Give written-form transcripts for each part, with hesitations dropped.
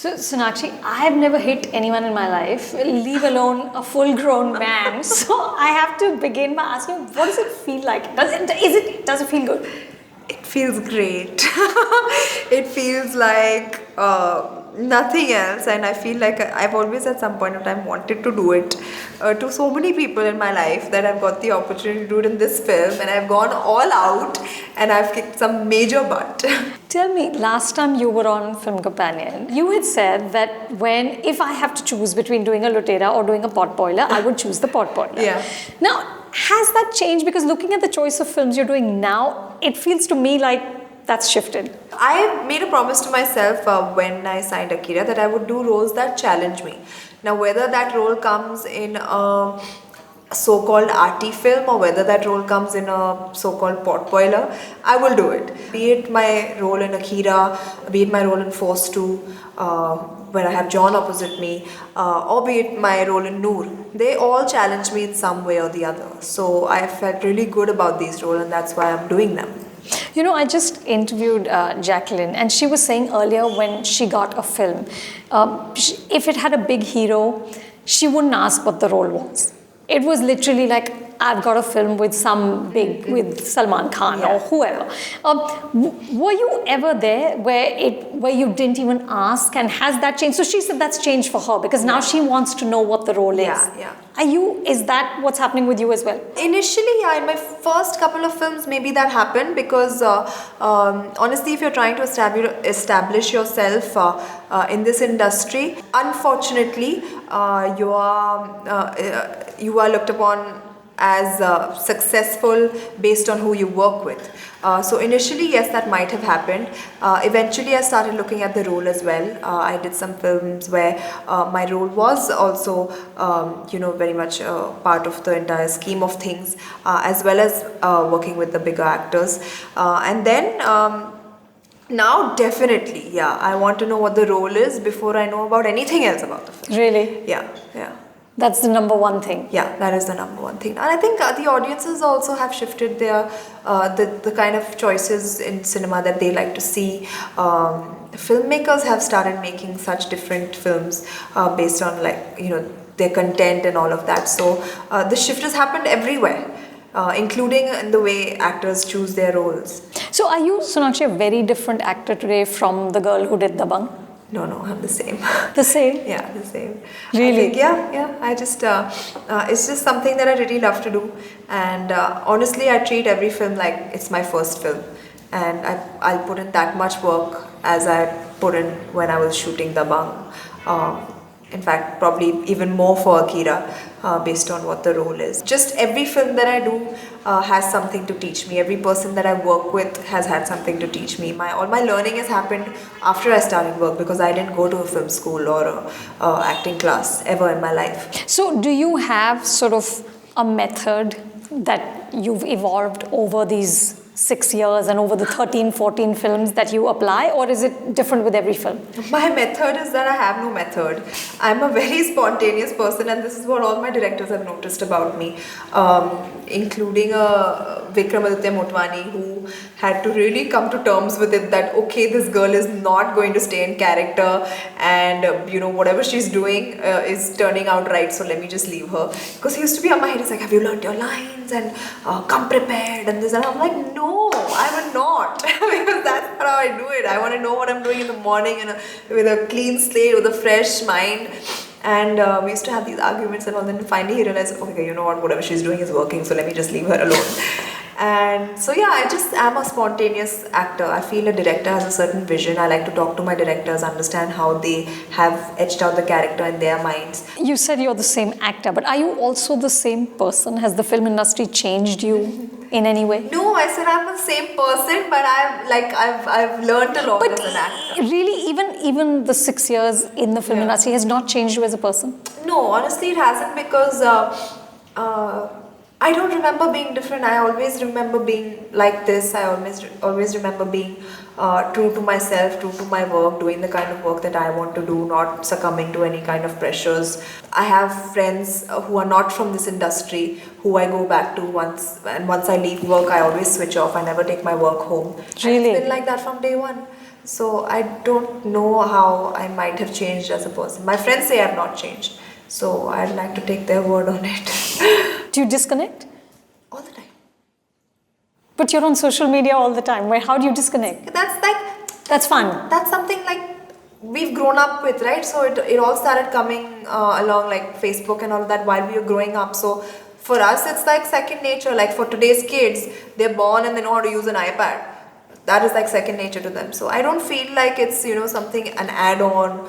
So, Sonakshi, I have never hit anyone in my life, leave alone a full-grown man. So, I have to begin by asking, what does it feel like? Does it feel good? It feels great. It feels like nothing else, and I feel like I've always at some point of time wanted to do it to so many people in my life that I've got the opportunity to do it in this film, and I've gone all out and I've kicked some major butt. Tell me, last time you were on Film Companion, you had said that if I have to choose between doing a Lootera or doing a potboiler, I would choose the potboiler. Yeah. Now, has that changed? Because looking at the choice of films you're doing now, it feels to me like that's shifted. I made a promise to myself when I signed Akira that I would do roles that challenge me. Now, whether that role comes in a so-called arty film or whether that role comes in a so-called potboiler, I will do it. Be it my role in Akira, be it my role in Force 2, where I have John opposite me, or be it my role in Noor, they all challenge me in some way or the other. So I felt really good about these roles, and that's why I'm doing them. You know, I just interviewed Jacqueline, and she was saying earlier when she got a film, if it had a big hero, she wouldn't ask what the role was. It was literally like, I've got a film with with Salman Khan or whoever. Were you ever there where you didn't even ask, and has that changed? So she said that's changed for her because now she wants to know what the role is. Yeah. Is that what's happening with you as well? Initially, in my first couple of films, maybe that happened because honestly, if you're trying to establish yourself in this industry, unfortunately, you are looked upon as successful based on who you work with. So initially, yes, that might have happened. Eventually, I started looking at the role as well. I did some films where my role was also, very much part of the entire scheme of things, as well as working with the bigger actors. And then now, definitely, I want to know what the role is before I know about anything else about the film. Really? Yeah. That's the number one thing. Yeah, that is the number one thing. And I think the audiences also have shifted their the kind of choices in cinema that they like to see. Filmmakers have started making such different films based on their content and all of that. So the shift has happened everywhere, including in the way actors choose their roles. So are you, Sonakshi, a very different actor today from the girl who did Dabang? No, I'm the same. The same? Yeah, the same. Really? I think, I just, it's just something that I really love to do. And honestly, I treat every film like it's my first film. And I'll put in that much work as I put in when I was shooting Dabang. In fact, probably even more for Akira, based on what the role is. Just every film that I do has something to teach me. Every person that I work with has had something to teach me. All my learning has happened after I started work because I didn't go to a film school or a acting class ever in my life. So do you have sort of a method that you've evolved over these 6 years and over the 13, 14 films that you apply, or is it different with every film? My method is that I have no method. I'm a very spontaneous person, and this is what all my directors have noticed about me, including Vikramaditya Motwani, who had to really come to terms with it that, okay, this girl is not going to stay in character, and whatever she's doing is turning out right, so let me just leave her. Because he used to be on my head, he's like, have you learned your lines, and come prepared, and this, and I'm like, no, I will not, because that's not how I do it. I want to know what I'm doing in the morning with a clean slate, with a fresh mind. And we used to have these arguments and all. Then finally he realized, okay, you know what, whatever she's doing is working, so let me just leave her alone. And so I just am a spontaneous actor. I feel a director has a certain vision. I like to talk to my directors, understand how they have etched out the character in their minds. You said you're the same actor, but are you also the same person? Has the film industry changed you in any way? No, I said I'm the same person, but I've learned a lot as an actor. Really, even the 6 years in the film industry has not changed you as a person? No, honestly, it hasn't, because I don't remember being different. I always remember being like this. I always remember being true to myself, true to my work, doing the kind of work that I want to do, not succumbing to any kind of pressures. I have friends who are not from this industry who I go back to once, and once I leave work, I always switch off. I never take my work home. Really? And it's been like that from day one. So I don't know how I might have changed as a person. My friends say I've not changed. So I'd like to take their word on it. Do you disconnect? All the time. But you're on social media all the time. How do you disconnect? That's fun. That's something like we've grown up with, right? So it all started coming along like Facebook and all of that while we were growing up. So for us, it's like second nature. Like for today's kids, they're born and they know how to use an iPad. That is like second nature to them. So I don't feel like it's, something, an add-on.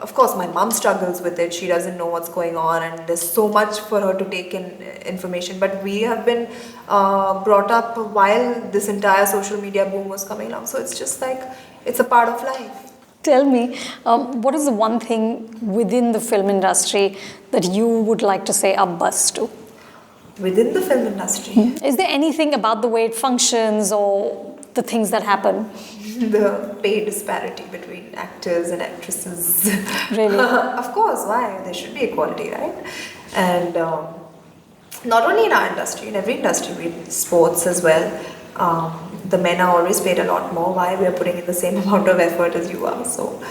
Of course, my mom struggles with it. She doesn't know what's going on, and there's so much for her to take in information. But we have been brought up while this entire social media boom was coming along. So it's just like, it's a part of life. Tell me, what is the one thing within the film industry that you would like to say a buzz to? Within the film industry? Is there anything about the way it functions or the things that happen? The pay disparity between actors and actresses. Really? Of course, why? There should be equality, right? And not only in our industry, in every industry, in sports as well, the men are always paid a lot more. Why? We are putting in the same amount of effort as you are. So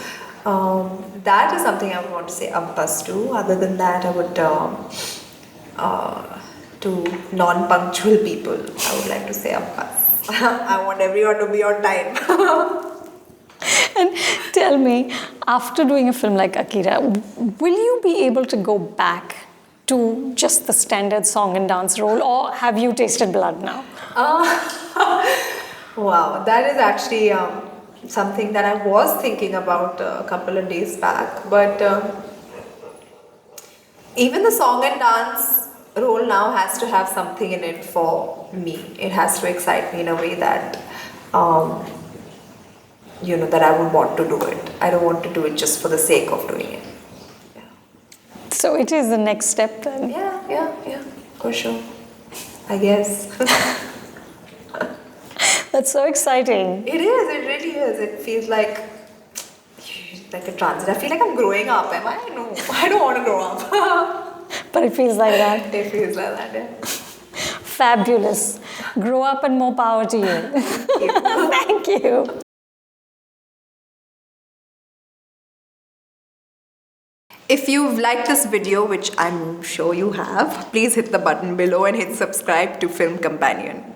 that is something I would want to say buzz to. Other than that, I would to non-punctual people, I would like to say buzz. I want everyone to be on time. And tell me, after doing a film like Akira, will you be able to go back to just the standard song and dance role, or have you tasted blood now? Wow, that is actually something that I was thinking about a couple of days back. But even the song and dance role now has to have something in it for me. It has to excite me in a way that that I would want to do it. I don't want to do it just for the sake of doing it. Yeah. So it is the next step then? Yeah, for sure. I guess. That's so exciting. It is, it really is. It feels like a transit. I feel like I'm growing up. Am I? No, I don't want to grow up. But it feels like that. It feels like that, yeah. Fabulous. Grow up and more power to you. Thank you. If you've liked this video, which I'm sure you have, please hit the button below and hit subscribe to Film Companion.